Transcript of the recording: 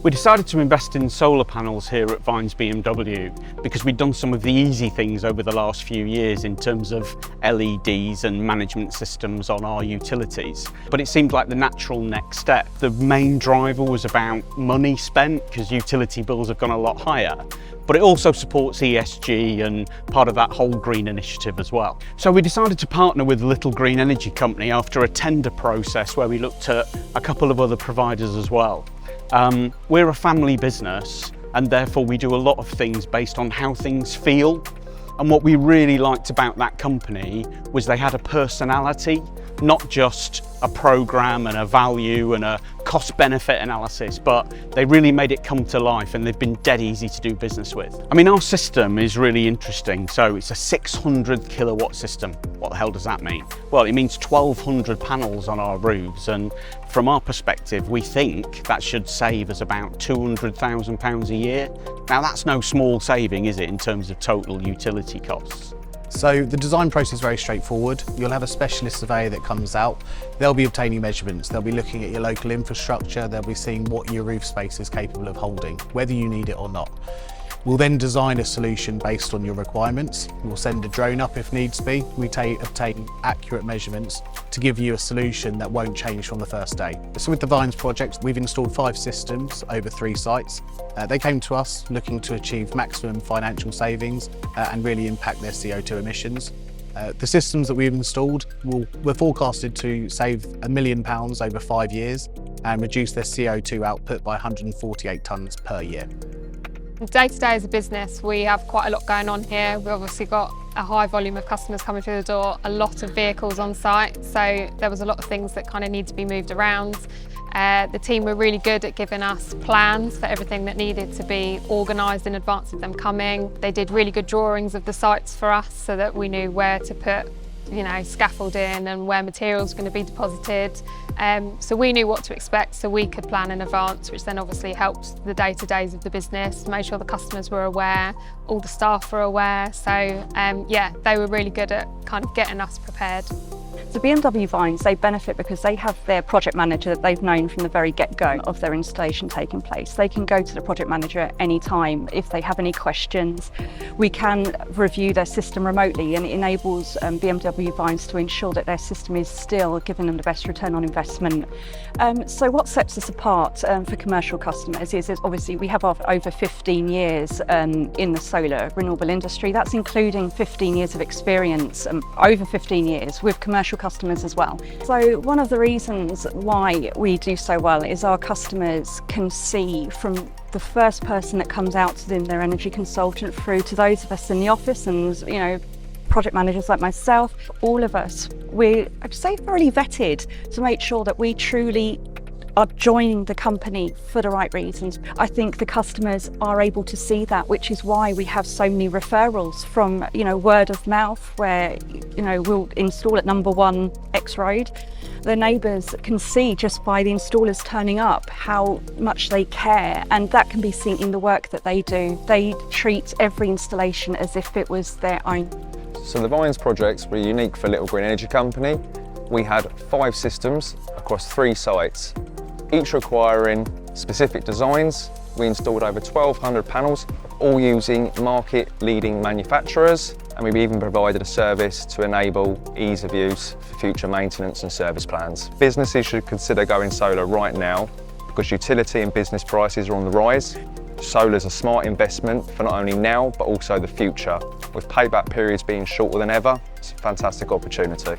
We decided to invest in solar panels here at Vines BMW because we'd done some of the easy things over the last few years in terms of LEDs and management systems on our utilities. But it seemed like the natural next step. The main driver was about money spent because utility bills have gone a lot higher. But it also supports ESG and part of that whole green initiative as well. So we decided to partner with a little green energy company after a tender process where we looked at a couple of other providers as well. We're a family business and therefore we do a lot of things based on how things feel. And what we really liked about that company was they had a personality, not just a program and a value and a cost-benefit analysis, but they really made it come to life and they've been dead easy to do business with. I mean, our system is really interesting. So it's a 600 kilowatt system. What the hell does that mean? Well, it means 1,200 panels on our roofs, and from our perspective, we think that should save us about £200,000 a year. Now, that's no small saving, is it, in terms of total utility costs? So the design process is very straightforward. You'll have a specialist surveyor that comes out. They'll be obtaining measurements. They'll be looking at your local infrastructure. They'll be seeing what your roof space is capable of holding, whether you need it or not. We'll then design a solution based on your requirements. We'll send a drone up if needs be. We obtain accurate measurements to give you a solution that won't change from the first day. So with the Vines project, we've installed 5 systems over 3 sites. They came to us looking to achieve maximum financial savings and really impact their CO2 emissions. The systems that we've installed were forecasted to save £1 million over 5 years and reduce their CO2 output by 148 tonnes per year. Day to day as a business, we have quite a lot going on here. We've obviously got a high volume of customers coming through the door, a lot of vehicles on site, so there was a lot of things that kind of need to be moved around. The team were really good at giving us plans for everything that needed to be organised in advance of them coming. They did really good drawings of the sites for us so that we knew where to put scaffolding and where materials were going to be deposited. So we knew what to expect, so we could plan in advance, which then obviously helped the day-to-days of the business, made sure the customers were aware, all the staff were aware. So yeah, they were really good at kind of getting us prepared. So BMW Vines, they benefit because they have their project manager that they've known from the very get-go of their installation taking place. They can go to the project manager at any time if they have any questions. We can review their system remotely, and it enables BMW Vines to ensure that their system is still giving them the best return on investment. So what sets us apart for commercial customers is obviously we have over 15 years in the solar renewable industry. That's including 15 years of experience, over 15 years with commercial customers as well. So one of the reasons why we do so well is our customers can see from the first person that comes out to them, their energy consultant, through to those of us in the office and project managers like myself, all of us, I'd say thoroughly vetted to make sure that we truly are joining the company for the right reasons. I think the customers are able to see that, which is why we have so many referrals from word of mouth, where we'll install at number 1 X Road. The neighbours can see just by the installers turning up how much they care, and that can be seen in the work that they do. They treat every installation as if it was their own. So the Vines projects were unique for Little Green Energy Company. We had 5 systems across 3 sites, each requiring specific designs. We installed over 1,200 panels, all using market-leading manufacturers, and we've even provided a service to enable ease of use for future maintenance and service plans. Businesses should consider going solar right now because utility and business prices are on the rise. Solar is a smart investment for not only now but also the future. With payback periods being shorter than ever, it's a fantastic opportunity.